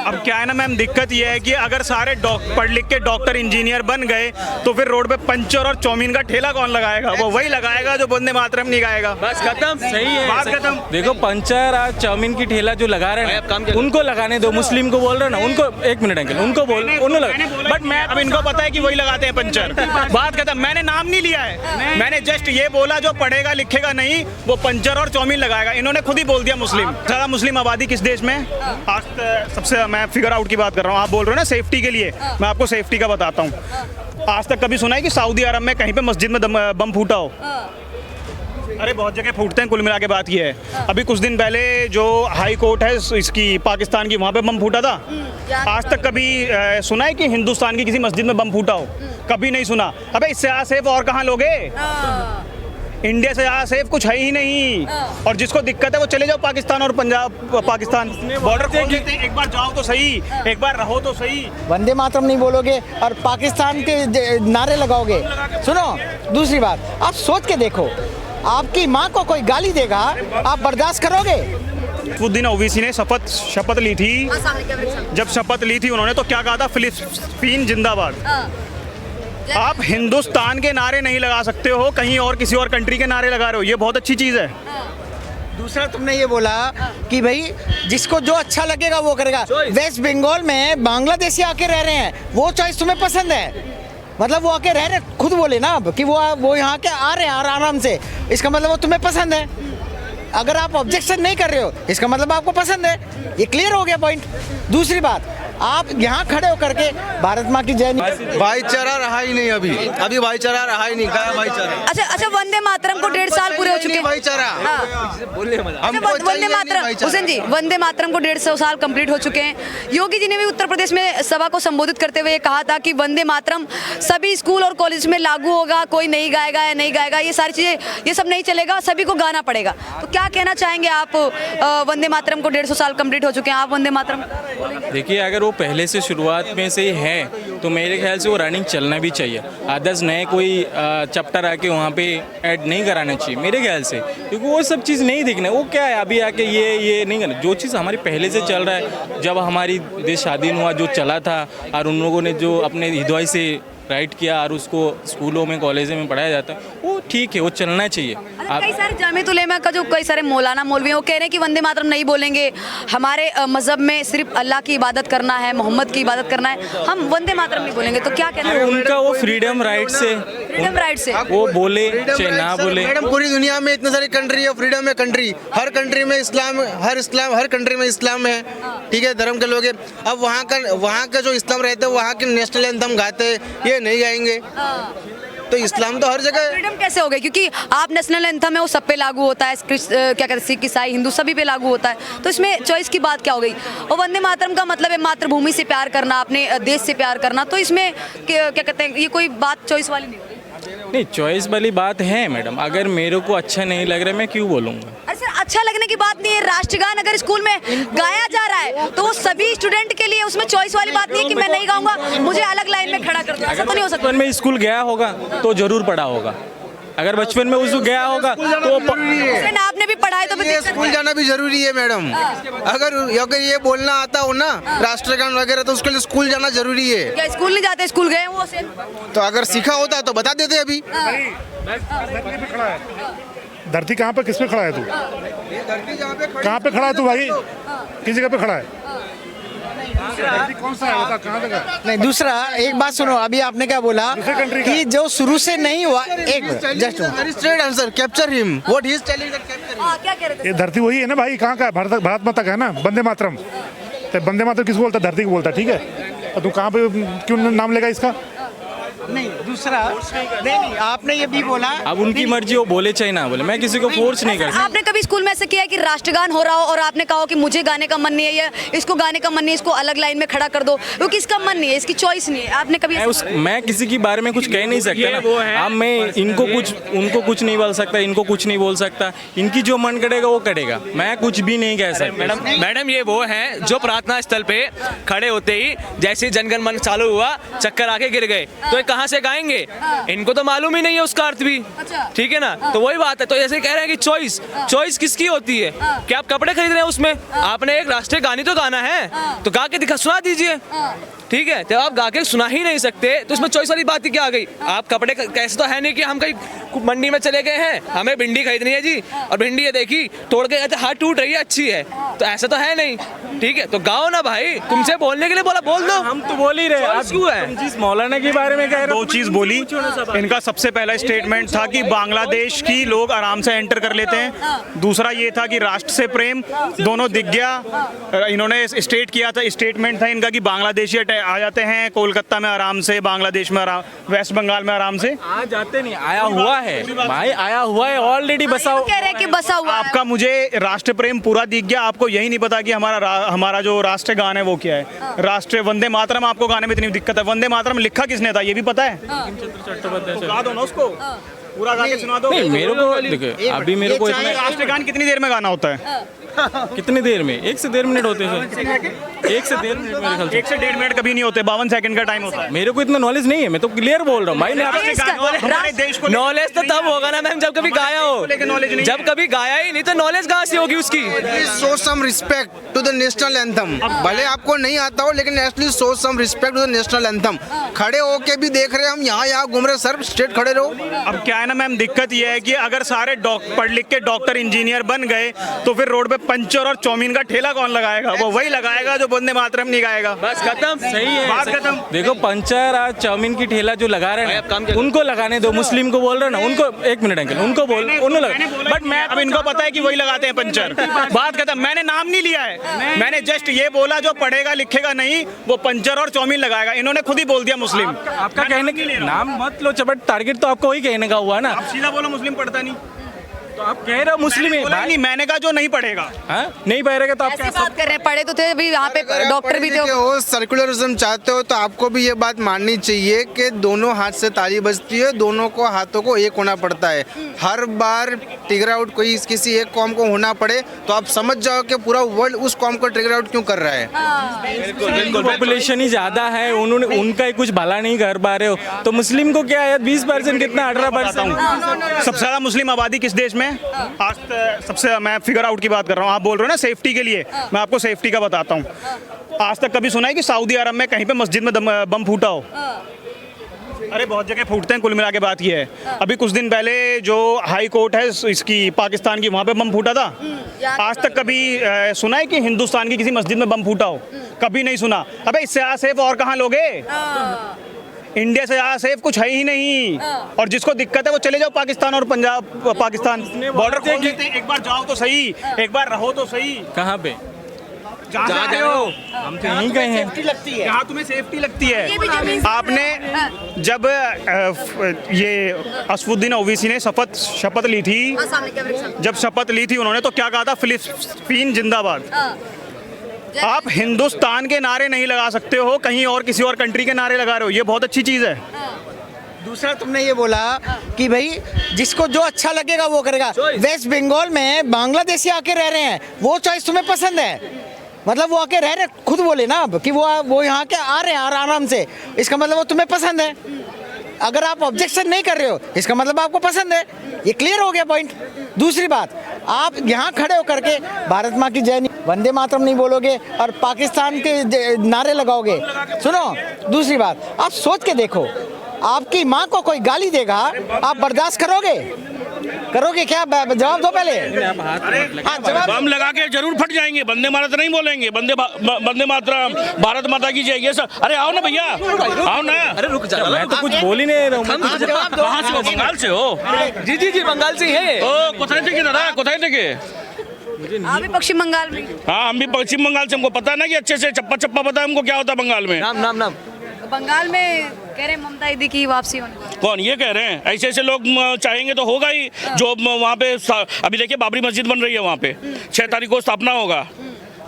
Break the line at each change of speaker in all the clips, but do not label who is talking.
अब क्या है ना मैम, दिक्कत ये है कि अगर सारे पढ़ लिख के डॉक्टर इंजीनियर बन गए तो फिर रोड पे पंचर और चाउमीन का ठेला कौन लगाएगा? वो वही लगाएगा जो वंदे मातरम नहीं गाएगा।
बस खत्म। सही है,
बात खत्म।
देखो पंचर और चाउमीन की ठेला जो लगा रहे हैं उनको लगाने दो। मुस्लिम को बोल रहे ना, उनको एक मिनट अंकल, उनको बोल उन्होंने लगा। बट मैं
अब इनको पता है कि वही लगाते हैं पंचर। बात खत्म। मैंने नाम नहीं लिया है, मैंने जस्ट ये बोला जो पढ़ेगा लिखेगा नहीं वो पंचर और चाउमीन लगाएगा। इन्होंने खुद ही बोल दिया मुस्लिम। ज़्यादा मुस्लिम आबादी किस देश में? आज सबसे मैं फिगर आउट की बात कर रहा हूँ। आप बोल रहे हो ना सेफ्टी के लिए, मैं आपको सेफ्टी का बताता हूँ। आज तक कभी सुना है कि सऊदी अरब में कहीं पे मस्जिद में बम फूटा हो? अरे बहुत जगह फूटते हैं। कुल मिला के बात ये है, अभी कुछ दिन पहले जो हाई कोर्ट है इसकी पाकिस्तान की, वहाँ पे बम फूटा था। आज तक कभी सुना है कि हिंदुस्तान की किसी मस्जिद में बम फूटा हो? कभी नहीं सुना। अबे इससे ज़्यादा सेफ और कहाँ लोगे? इंडिया से ज़्यादा सेफ कुछ है ही नहीं। और जिसको दिक्कत है वो चले जाओ पाकिस्तान और पंजाब, पाकिस्तान बॉर्डर खोल देते हैं। एक बार जाओ तो सही, एक बार रहो तो सही।
वंदे मातरम नहीं बोलोगे और पाकिस्तान के नारे लगाओगे। सुनो, दूसरी बात, आप सोच के देखो, आपकी माँ को कोई गाली देगा, आप बर्दाश्त करोगे?
उस दिन ओवैसी ने शपथ ली थी। जब शपथ ली थी उन्होंने तो क्या कहा था? फिलिस्तीन जिंदाबाद। आप हिंदुस्तान के नारे नहीं लगा सकते हो, कहीं और किसी और कंट्री के नारे लगा रहे हो। ये बहुत अच्छी चीज़ है।
दूसरा तुमने ये बोला कि भाई जिसको जो अच्छा लगेगा वो करेगा। वेस्ट बंगाल में बांग्लादेशी आके रह रहे हैं, वो चॉइस तुम्हें पसंद है? मतलब वो आके रह रहे, खुद बोले ना कि वो यहाँ के आ रहे हैं आराम से, इसका मतलब वो तुम्हें पसंद है। अगर आप ऑब्जेक्शन नहीं कर रहे हो इसका मतलब आपको पसंद है। ये क्लियर हो गया पॉइंट। दूसरी बात, आप यहाँ खड़े होकर के भारत माँ की जय नहीं।
भाईचारा रहा ही नहीं, अभी भाईचारा रहा ही नहीं। क्या भाईचारा?
अच्छा, वंदे मातरम को 1.5 साल पूरे हो चुके हैं।
भाईचारा
वंदे मातरम, हुसैन जी, वंदे मातरम को 150 साल कंप्लीट हो चुके हैं। योगी जी ने भी उत्तर प्रदेश में सभा को संबोधित करते हुए कहा था कि वंदे मातरम सभी स्कूल और कॉलेज में लागू होगा, कोई नहीं गाएगा या नहीं गाएगा, ये सारी चीजें, ये सब नहीं चलेगा, सभी को गाना पड़ेगा। तो क्या कहना चाहेंगे आप? वंदे मातरम को 150 साल कंप्लीट हो चुके हैं, आप वंदे मातरम?
देखिए, अगर वो पहले से शुरुआत में से है तो मेरे ख्याल से वो रनिंग चलना भी चाहिए। अदर्स नए कोई चैप्टर आके वहाँ पे ऐड नहीं कराना चाहिए मेरे ख्याल से, क्योंकि वो सब चीज़ नहीं दिखना। वो क्या है अभी आके ये नहीं करना। जो चीज़ हमारी पहले से चल रहा है, जब हमारी देश स्वाधीन हुआ जो चला था और उन लोगों ने जो अपने हृदय से राइट किया और उसको स्कूलों में कॉलेजों में पढ़ाया जाता है, वो ठीक है, वो चलना चाहिए।
कई सारे जामियत उलेमा का जो कई सारे मौलाना मौलवी हैं वो कह रहे हैं कि वंदे मातरम नहीं बोलेंगे, हमारे मजहब में सिर्फ अल्लाह की इबादत करना है, मोहम्मद की इबादत करना है, हम वंदे मातरम नहीं बोलेंगे। तो क्या कहना है?
उनका वो फ्रीडम राइट से वो बोले चाहे ना बोले।
मैडम, पूरी दुनिया में इतने सारी कंट्री है, फ्रीडम है कंट्री, हर कंट्री में इस्लाम, हर कंट्री में इस्लाम है, ठीक है, धर्म के लोग हैं। अब वहाँ का जो इस्लाम रहते हैं, वहाँ के नेशनल एंथम गाते हैं, ये नहीं गाएंगे। तो इस्लाम तो हर जगह।
फ्रीडम कैसे हो गई? क्योंकि आप नेशनल एंथम है वो सब पे लागू होता है, क्या कहते हैं, सिख ईसाई हिंदू सभी पे लागू होता है, तो इसमें चॉइस की बात क्या हो गई? और वंदे मातरम का मतलब है मातृभूमि से प्यार करना, अपने देश से प्यार करना, तो इसमें क्या कहते हैं, ये कोई बात चॉइस वाली नहीं?
नहीं, चॉइस वाली बात है मैडम। अगर मेरे को अच्छा नहीं लग रहा है मैं क्यों बोलूँगा?
अरे सर, अच्छा लगने की बात नहीं है। राष्ट्रगान अगर स्कूल में गाया जा रहा है तो वो सभी स्टूडेंट के लिए, उसमें चॉइस वाली बात नहीं है कि मैं नहीं गाऊंगा, मुझे अलग लाइन में खड़ा कर दो। ऐसा तो नहीं हो सकता।
बचपन में स्कूल गया होगा तो जरूर पढ़ा होगा। अगर बचपन में उसको गया होगा तो
आपने भी पढ़ाई तो
स्कूल जाना भी जरूरी है मैडम। अगर ये बोलना आता हो ना राष्ट्रगान वगैरह, तो उसके लिए स्कूल जाना जरूरी है।
क्या स्कूल नहीं जाते? स्कूल गए वो से?
तो अगर सीखा होता तो बता देते। अभी
धरती कहाँ पे, किस पे खड़ा है तू? कहाँ पे खड़ा है तू भाई? किस जगह पे खड़ा है? कौन सा है बता, कहाँ जगह?
नहीं, दूसरा एक बात सुनो, अभी आपने क्या बोला कि जो शुरू से नहीं हुआ, एक just
answer capture him what he is telling that capture.
क्या कह रहे थे?
ये धरती वही है ना भाई, कहाँ का है? भारत माता का है ना वंदे मातरम। तो वंदे मातरम किसको बोलता है? धरती को बोलता है, ठीक है। तो तू कहाँ पे क्यों नाम लेगा इसका?
नहीं, दूसरा नहीं, आपने ये भी बोला।
अब उनकी मर्जी, वो बोले चाहे ना बोले, मैं किसी को फोर्स नहीं कर सकता।
आपने कभी स्कूल में ऐसे किया है कि राष्ट्रगान हो रहा हो और आपने कहा हो कि मुझे गाने का मन नहीं है, या इसको गाने का मन नहीं है, इसको अलग लाइन में खड़ा कर दो, क्योंकि इसका मन नहीं है, इसकी चॉइस नहीं है? आपने कभी
मैं किसी के बारे में कुछ कह नहीं सकता ना। अब मैं उनको कुछ नहीं बोल सकता, इनको कुछ नहीं बोल सकता। इनकी जो मन करेगा वो करेगा, मैं कुछ भी नहीं कह सकता।
मैडम, ये वो हैं जो प्रार्थना स्थल पे खड़े होते ही जैसे जनगण मन चालू हुआ, चक्कर आके गिर गए। तो एक कहाँ से गाएंगे, इनको तो मालूम ही नहीं है उसका अर्थ भी।
अच्छा।
ठीक है ना, तो वही बात है। तो जैसे कह रहे हैं कि चॉइस चॉइस किसकी होती है? क्या आप कपड़े खरीद रहे हैं उसमें? आपने एक राष्ट्रीय गाने तो गाना है, तो गा के दिखा सुना दीजिए। ठीक है, जब आप गा के सुना ही नहीं सकते तो उसमें चॉइस वाली बात ही क्या आ गई? आप कपड़े कैसे तो है नहीं कि हम कहीं मंडी में चले गए हैं, हमें भिंडी खरीदनी है जी, और भिंडी ये देखी तोड़ के कहते हाथ टूट रही है, अच्छी है, तो ऐसा तो है नहीं। ठीक है, तो गाओ ना भाई, तुमसे बोलने के लिए बोला, बोल दो।
हम तो बोल ही रहे हैं।
Choice क्यों है?
तुम जिस मौलाना के बारे में कह रहे हो,
दो चीज बोली। इनका सबसे पहला स्टेटमेंट था कि बांग्लादेश की लोग आराम से एंटर कर लेते हैं। दूसरा ये था कि राष्ट्र से प्रेम, दोनों दिख गया। इन्होंने स्टेट किया था, स्टेटमेंट था इनका कि बांग्लादेशी आ जाते हैं कोलकाता में आराम से, बांग्लादेश में आराम, वेस्ट बंगाल में आराम से।
आ जाते नहीं, आया हुआ है भाई, आया हुआ है ऑलरेडी बसा हुआ।
कह रहे हैं कि बसा हुआ है।
आपका मुझे राष्ट्र प्रेम पूरा दिख गया, आपको यही नहीं पता कि हमारा जो राष्ट्रीय गान है वो क्या है। राष्ट्रीय वंदे मातरम आपको गाने में इतनी दिक्कत है। वंदे मातरम लिखा किसने था ये भी पता है? तो गा दो ना उसको, पूरा गा के सुना दो।
नहीं, मेरे को देखो, अभी मेरे को इतना
राष्ट्रीय गान कितनी देर में गाना होता है?
कितनी देर में? 1 से 1.5 मिनट होते हैं सर। 1 से 1.5 मिनट मेरे ख्याल से।
1 से 1.5 मिनट कभी नहीं होते, 52 सेकंड का टाइम होता है।
मेरे को इतना नॉलेज नहीं है, मैं तो क्लियर बोल रहा हूँ भाई।
हमारे देश को
नॉलेज तो तब होगा ना मैम जब कभी गाया हो, जब कभी गाया ही नहीं तो नॉलेज कहाँ से होगी उसकी?
Show some respect to the national anthem. भले आपको नहीं आता हो, लेकिन at least show some respect to the national anthem. खड़े होके भी देख रहे हैं हम, यहाँ घूम रहे, सर स्ट्रेट खड़े रहो।
अब क्या है ना मैम, दिक्कत ये है कि अगर सारे पढ़ लिख के डॉक्टर इंजीनियर बन गए तो फिर रोड पे पंचर और चौमीन का ठेला कौन लगाएगा? वो वही लगाएगा जो वंदे मातरम नहीं गाएगा।
बस खत्म।
सही है,
बात खत्म।
देखो पंचर आज चाउमीन की ठेला जो लगा रहे हैं ना, उनको लगाने दो। मुस्लिम को बोल रहे ना, उनको 1 मिनट अंकल, उनको बोल, उन्होंने लगा। बट मैं
अब इनको पता है कि वही लगाते हैं पंचर। बात खत्म। मैंने नाम नहीं लिया है, मैंने जस्ट ये बोला जो पढ़ेगा लिखेगा नहीं वो पंचर और चौमीन लगाएगा। इन्होंने खुद ही बोल दिया मुस्लिम।
आपका कहने के नाम मत लो, बट टारगेट तो आपको वही कहने का हुआ ना।
आप सीधा बोलो मुस्लिम पढ़ता नहीं,
तो आप कह रहे हो मुस्लिम है
बोला नहीं, मैंने कहा जो नहीं पढ़ेगा।
हाँ? नहीं पढ़ेगा तो आप
ऐसी बात कर रहे हैं, पढ़े तो थे अभी, यहाँ पे डॉक्टर भी थे।
हो सर्कुलरिज्म चाहते हो तो आपको भी ये बात माननी चाहिए कि दोनों हाथ से ताली बजती है, दोनों को हाथों को एक होना पड़ता है। हर बार ट्रिगर आउट कोई किसी एक कौम को होना पड़े तो आप समझ जाओ कि पूरा वर्ल्ड उस कौम को ट्रिगर आउट क्यों कर रहा है।
पॉपुलेशन ही ज्यादा है, उन्होंने उनका ही कुछ भला नहीं कर पा रहे हो, तो मुस्लिम को क्या है 20% कितना 18%।
सबसे ज्यादा मुस्लिम आबादी किस देश में? आज सबसे, मैं फिगर आउट की बात कर रहा हूँ। आप बोल रहे हो ना सेफ्टी के लिए, मैं आपको सेफ्टी का बताता हूँ। आज तक कभी सुना है कि सऊदी अरब में कहीं पे मस्जिद में बम फूटा हो? अरे बहुत जगह फूटते हैं। कुल मिला के बात ये है, अभी कुछ दिन पहले जो हाई कोर्ट है इसकी पाकिस्तान की, वहाँ पे बम फूटा था। आज तक कभी सुना है कि हिंदुस्तान की किसी मस्जिद में बम फूटा हो? कभी नहीं सुना। अबे इससे ज़्यादा सेफ और कहाँ लोगे? इंडिया से ज़्यादा सेफ कुछ है ही नहीं। और जिसको दिक्कत है वो चले जाओ पाकिस्तान और पंजाब, पाकिस्तान बॉर्डर खोल देते हैं। एक बार जाओ तो सही, एक बार रहो तो सही।
कहाँ पे?
जहाँ जाते हो
हम तो यहीं गए हैं।
जहाँ तुम्हें सेफ्टी लगती है। आपने जब ये असफुद्दीन ओवैसी ने शपथ ली थी, जब शपथ ली थी उन्होंने, तो क्या कहा था? फिलिस्तीन जिंदाबाद। आप हिंदुस्तान के नारे नहीं लगा सकते हो, कहीं और किसी और कंट्री के नारे लगा रहे हो, ये बहुत अच्छी चीज़ है।
दूसरा तुमने ये बोला कि भाई जिसको जो अच्छा लगेगा वो करेगा। वेस्ट बंगाल में बांग्लादेशी आके रह रहे हैं, वो चॉइस तुम्हें पसंद है? मतलब वो आके रह रहे, खुद बोले ना कि वो यहाँ के आ रहे हैं आराम से, इसका मतलब वो तुम्हें पसंद है। अगर आप ऑब्जेक्शन नहीं कर रहे हो इसका मतलब आपको पसंद है। ये क्लियर हो गया पॉइंट। दूसरी बात, आप यहाँ खड़े होकर के भारत माँ की जय, वंदे मातरम नहीं बोलोगे और पाकिस्तान के नारे लगाओगे। सुनो, दूसरी बात, आप सोच के देखो, आपकी माँ को कोई गाली देगा, आप बर्दाश्त करोगे? करोगे क्या? जवाब दो पहले। हाँ, जवाब।
बम लगा के जरूर फट जाएंगे, वंदे मातरम नहीं बोलेंगे, वंदे मातरम, भारत माता की जय, ये सब। अरे आओ ना भैया, आओ ना।
अरे रुक जा,
मैं तो कुछ बोल ही नहीं रहा हूँ।
कहाँ से हो? बंगाल से हो?
जी जी जी, बंगाल से ही है।
ओ कोথায় থেকে दादा, कोথায় থেকে?
आप भी पश्चिम बंगाल में?
हाँ हम भी पश्चिम बंगाल से, हमको पता है ना कि अच्छे से चप्पा चप्पा पता है हमको क्या होता है बंगाल में।
नाम नाम नाम।
बंगाल में कह रहे हैं ममता दीदी की वापसी होने वाली।
कौन ये कह रहे हैं? ऐसे ऐसे लोग चाहेंगे तो होगा ही। जो वहाँ पे अभी देखिए बाबरी मस्जिद बन रही है, वहाँ पे 6 तारीख को स्थापना होगा।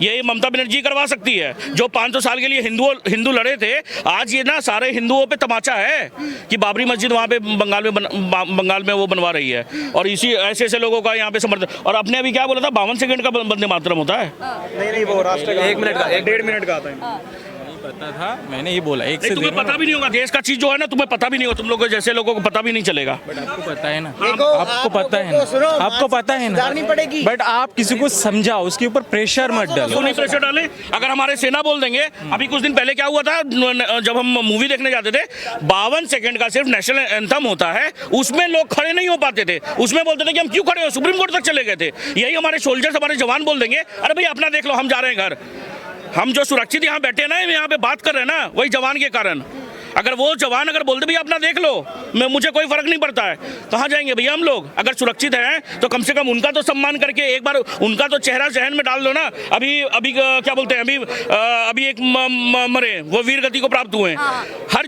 ये ममता बनर्जी करवा सकती है। जो 500 साल के लिए हिंदू लड़े थे, आज ये ना सारे हिंदुओं पे तमाचा है कि बाबरी मस्जिद वहाँ पे बंगाल में वो बनवा रही है। और इसी ऐसे ऐसे लोगों का यहाँ पे समर्थन। और आपने अभी क्या बोला था, 52 सेकंड का वंदे मातरम होता है?
नहीं, वो राष्ट्र
1 मिनट का,
1.5 मिनट का आता है।
पता था, मैंने ये बोला एक से
तुम्हें पता भी नहीं होगा देश का चीज जो है ना, तुम्हें पता भी नहीं होगा, तुम लोगों जैसे लोगों को पता भी नहीं चलेगा।
आपको पता है ना,
देखो,
आपको पता है
तो सुनो,
ना, आपको पता है
सुधारनी
ना,
पड़ेगी।
बट आप किसी को समझाओ, उसके ऊपर प्रेशर मत डालो।
क्यों नहीं प्रेशर डाले? अगर हमारे सेना बोल देंगे, अभी कुछ दिन पहले क्या हुआ था, जब हम मूवी देखने जाते थे, 52 सेकंड का सिर्फ नेशनल एंथम होता है, उसमें लोग खड़े नहीं हो पाते थे, उसमें बोलते थे कि हम क्यों खड़े हो, सुप्रीम कोर्ट तक चले गए थे। यही हमारे सोल्जर्स, हमारे जवान बोल देंगे, अरे भाई अपना देख लो, हम जा रहे हैं घर। हम जो सुरक्षित यहाँ बैठे ना, यहाँ पे बात कर रहे हैं ना, वही जवान के कारण। अगर वो जवान अगर बोलते भैया अपना देख लो, मुझे कोई फर्क नहीं पड़ता है, कहाँ जाएंगे भैया हम लोग? अगर सुरक्षित हैं तो कम से कम उनका तो सम्मान करके एक बार उनका तो चेहरा जहन में डाल दो ना। अभी क्या बोलते हैं, अभी एक मरे, वो वीर गति को प्राप्त हुए। हर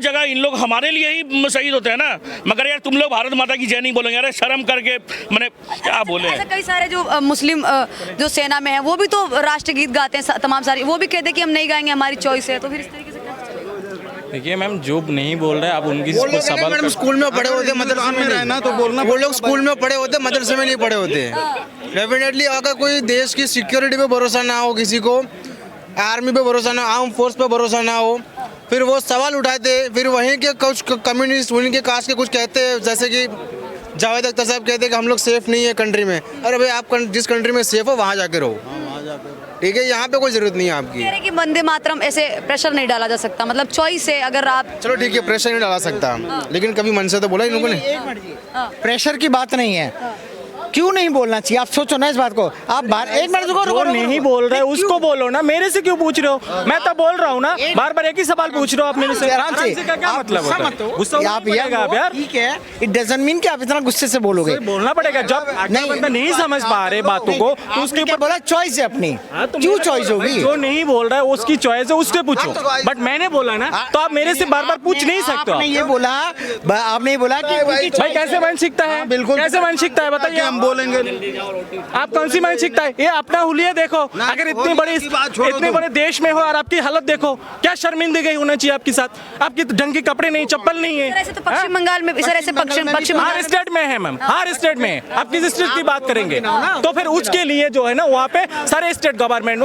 जगह इन लोग हमारे लिए ही शहीद होते हैं ना। मगर यार तुम लोग भारत माता की जय नहीं बोलेंगे, अरे शर्म करके, मैंने क्या बोले।
ऐसा कई सारे जो मुस्लिम जो सेना में है वो भी तो राष्ट्र गीत गाते हैं, तमाम सारी, वो भी कहते हैं कि हम नहीं गाएंगे, हमारी चॉइस है। तो फिर इस तरीके से
देखिए मैम, जो नहीं बोल रहे आप उनकी सवाल
मैडम स्कूल में पढ़े होते, मदरसे में रहना तो बोलना, वो लोग स्कूल में पढ़े होते, मदरसे में नहीं पढ़े होते। डेफिनेटली अगर कोई देश की सिक्योरिटी पे भरोसा ना हो, किसी को आर्मी पे भरोसा ना, आर्म फोर्स पे भरोसा ना हो, फिर वो सवाल उठाते, फिर वहीं के कुछ कम्युनिस्ट उनके कास्ट के कुछ कहते हैं, जैसे कि जावेद अख्तर साहब कहते हैं कि हम लोग सेफ नहीं है कंट्री में। अरे भाई आप जिस कंट्री में सेफ हो वहाँ जाके रहो, ठीक है, यहाँ पे कोई जरूरत नहीं है आपकी।
कह रहे हैं कि वंदे मातरम ऐसे प्रेशर नहीं डाला जा सकता, मतलब चॉइस है, अगर आप
चलो ठीक है, प्रेशर नहीं डाला सकता, लेकिन कभी मन से तो बोला इन लोगों ने।
प्रेशर की बात नहीं है, क्यों नहीं बोलना चाहिए? आप सोचो ना इस बात को। आप बाहर एक मिनट रुको,
जो नहीं बोल रहे उसको बोलो ना, मेरे से क्यों पूछ रहे हो? मैं तो बोल रहा हूँ ना, बार बार एक ही सवाल पूछ रहे हो आप मेरे से।
आराम से,
क्या मतलब होता है? गुस्सा
आप
यार,
ठीक है, इट डजंट मीन कि आप इतना गुस्से से बोलोगे।
बोलना पड़ेगा। जब बंदा नहीं समझ पा रहे बातों को तो उसके ऊपर
बोला चॉइस है अपनी, क्यों चॉइस होगी?
जो नहीं बोल रहा है उसकी चॉइस है, उससे पूछो। बट मैंने बोला ना, तो आप मेरे से बार बार पूछ नहीं सकते।
आपने ये बोला, आपने बोला कि
भाई कैसे मानसिकता है? बिल्कुल कैसे मानसिकता है बताइए, हम बोलेंगे। आप कौन सी मानसिकता है? ये अपना हुलिया देखो। अगर इतने बड़े देश में हो और आपकी हालत देखो, क्या शर्मिंदगी होना चाहिए आपके साथ? आपकी ढंग के कपड़े नहीं, चप्पल नहीं है।
ऐसे तो पश्चिम बंगाल में, सर ऐसे पश्चिम
हर स्टेट में है मैम, हर स्टेट में है। आप किस स्टेट की बात करेंगे? तो फिर उसके लिए जो है ना, वहाँ पे सारे स्टेट गवर्नमेंट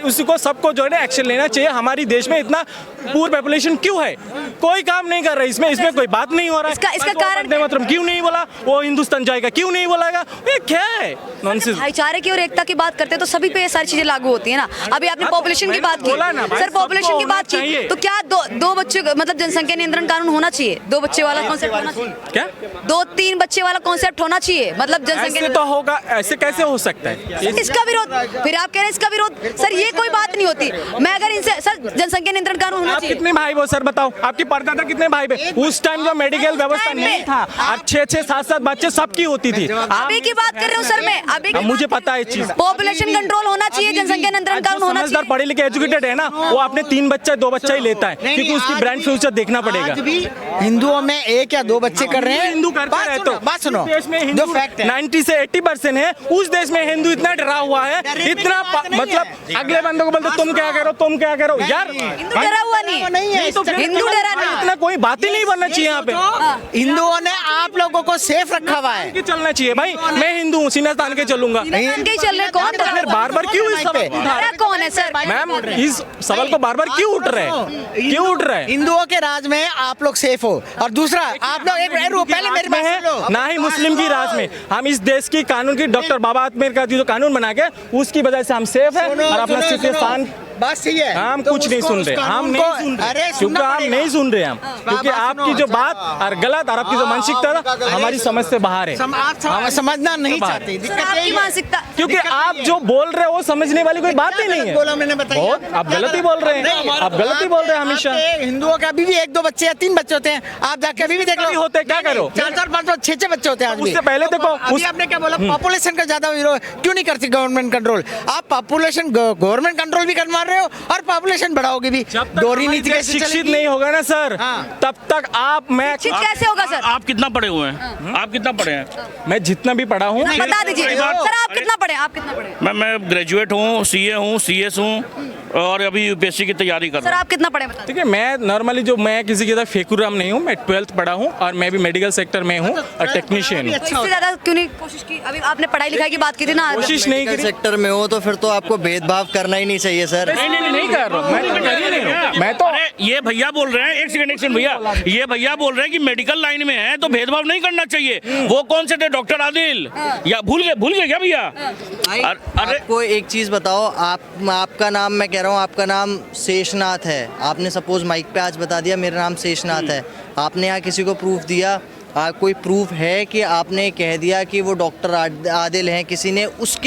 उसको सबको जो है ना एक्शन लेना चाहिए। हमारी देश में इतना पूर पॉपुलेशन क्यों है? कोई काम नहीं कर रहा है इसमें कोई बात नहीं हो रहा है।
इसका कारण
मतलब क्यों नहीं बोला? वो हिंदुस्तान जाएगा, क्यों नहीं बोलेगा? ये क्या है? नॉनसेंस।
भाईचारे की और एकता की बात करते हैं तो सभी पे ये सारी चीजें लागू होती है ना। अभी आपने पॉपुलेशन की बात की, सर पॉपुलेशन की बात की, तो क्या दो बच्चे, मतलब जनसंख्या नियंत्रण कानून होना चाहिए? 2 बच्चे वाला कॉन्सेप्ट होना चाहिए
क्या?
2-3 बच्चे वाला कॉन्सेप्ट होना चाहिए, मतलब
ऐसे तो होगा, ऐसे कैसे हो सकता है?
इसका विरोध, फिर आप कह रहे हैं इसका विरोध? सर ये कोई बात नहीं होती। मैं अगर इनसे, सर जनसंख्या नियंत्रण कानून होना
आप
चाहिए।
कितने भाई हो सर बताओ? आपकी परदादा कितने भाई थे? उस टाइम जो मेडिकल व्यवस्था नहीं था, अब 6-6, 7-7 बच्चे सबकी होती थी।
अभी की बात कर रहे हो सर मैं, अभी
मुझे पता है चीज।
पॉपुलेशन कंट्रोल होना चाहिए, जनसंख्या नियंत्रण कानून होना
समझदार
चाहिए।
पढ़े लिखे एजुकेटेड है ना, वो अपने 3 बच्चा 2 बच्चा ही लेता है, क्योंकि उसकी ब्रांड फ्यूचर देखना पड़ेगा।
आज भी हिंदुओं में 1 या 2 बच्चे कर रहे हैं।
हिंदू करते रहे तो
बात सुनो,
देश में
जो
हिंदू
फैक्ट है
90 से 80% है। उस देश में हिंदू इतना डरा हुआ है, इतना मतलब अगले बंदे को बोलते तुम क्या करो, तुम क्या करो यार।
हिंदू डरा हुआ नहीं है,
तो
हिंदू डरा नहीं।
इतना कोई बात ही नहीं बनना चाहिए यहाँ पे।
हिंदुओं ने आप लोगों को सेफ रखा हुआ है।
चलना चाहिए भाई, मैं हिंदू हूँ, सीना तान के चलूंगा।
के चल रहे कौन डरा?
फिर बार बार क्यों इस सवाल को उठा रहे हैं?
कौन है सर?
मैम इस सवाल को बार बार क्यों उठ रहे हैं? क्यों उठ रहे हैं?
हिंदुओं के राज में आप लोग सेफ हो, और दूसरा आप लोग पहले मेरी बात सुन लो।
ना ही मुस्लिम की राज में। हम इस देश की कानून की डॉक्टर बाबा आम्बेडकर का जो कानून बना के उसकी वजह से हम सेफ है और अपना स्थिति स्थान
बात सही है।
हम
तो
कुछ नहीं
उसको-
सुन
उस
रहे, हम
कानून
नहीं
को-
सुन रहे,
अरे
क्योंकि
सुनना
हम
पड़ेगा।
नहीं सुन रहे हम, क्योंकि
बात
आपकी
सुनो,
जो बात और गलत और आपकी जो मानसिकता है हमारी समझ से बाहर है।
आप समझना नहीं
बाहर।
चाहते,
सर
दिक्कत
आपकी
यही है।
मानसिकता,
क्योंकि आप जो बोल रहे हो वो समझने वाली कोई बात ही नहीं है।
बोला मैंने, बताइए।
बहुत आप गलत ही बोल रहे हैं, आप गलत ही बोल रहे हैं हमेशा।
आपके हिंदुओं के अभी भी 1-2 बच्चे या 3 बच्चे होते हैं, आप जाके अभी भी देख लो।
होते क्या करो?
4-4, 5-5, 6-6 बच्चे होते हैं आज भी।
उससे पहले देखो,
अभी आपने क्या बोला, पॉपुलेशन का ज्यादा विरोध क्यों नहीं करती गवर्नमेंट कंट्रोल? आप पॉपुलेशन गवर्नमेंट कंट्रोल भी करवा रहे हो और पॉपुलेशन बढ़ाओगे भी।
जब तक
दोहरी
हमारी
नीति
देश
कैसे
शिक्षित
चलेगी?
नहीं होगा ना सर,
हाँ।
तब तक मैं
शिक्षित कैसे होगा सर?
आप कितना पढ़े हुए हैं? आप कितना पढ़े हैं?
मैं जितना भी पढ़ा हूँ
बता दीजिए
मेरी बात-
सर, आप कितना पढ़े? आप कितना पढ़े?
मैं ग्रेजुएट हूँ, सीए हूँ, सीएस हूँ और अभी यूपीएससी की तैयारी कर
सर
रहा हूँ।
आप कितना पढ़े बता?
ठीक है। मैं नॉर्मली जो मैं किसी की तरह फेकुराम नहीं हूँ, मैं 12th पढ़ा हूँ और मैं भी मेडिकल सेक्टर में हूँ और टेक्नीशियन हूँ।
तो इससे ज्यादा क्यों नहीं कोशिश की? अभी आपने पढ़ाई लिखाई की बात की थी ना।
कोशिश नहीं करी।
सेक्टर में हो तो फिर तो आपको भेदभाव करना ही नहीं चाहिए सर।
नहीं कर रहा हूँ, मैं तो कर ही
मैं तो
अरे ये भैया बोल रहे हैं, एक सेकंड भैया, ये भैया बोल रहे हैं कि मेडिकल लाइन में है तो भेदभाव नहीं करना चाहिए। वो कौन से थे, डॉक्टर आदिल? या भूल गए क्या भैया? अरे
आपको एक चीज़ बताओ, आपका नाम, मैं कह रहा हूँ आपका नाम शेषनाथ है, आपने सपोज माइक पे आज बता दिया मेरा नाम शेषनाथ है, आपने यहाँ किसी को प्रूफ दिया, कोई प्रूफ है कि आपने कह दिया कि वो डॉक्टर आदिल हैं, किसी ने उसके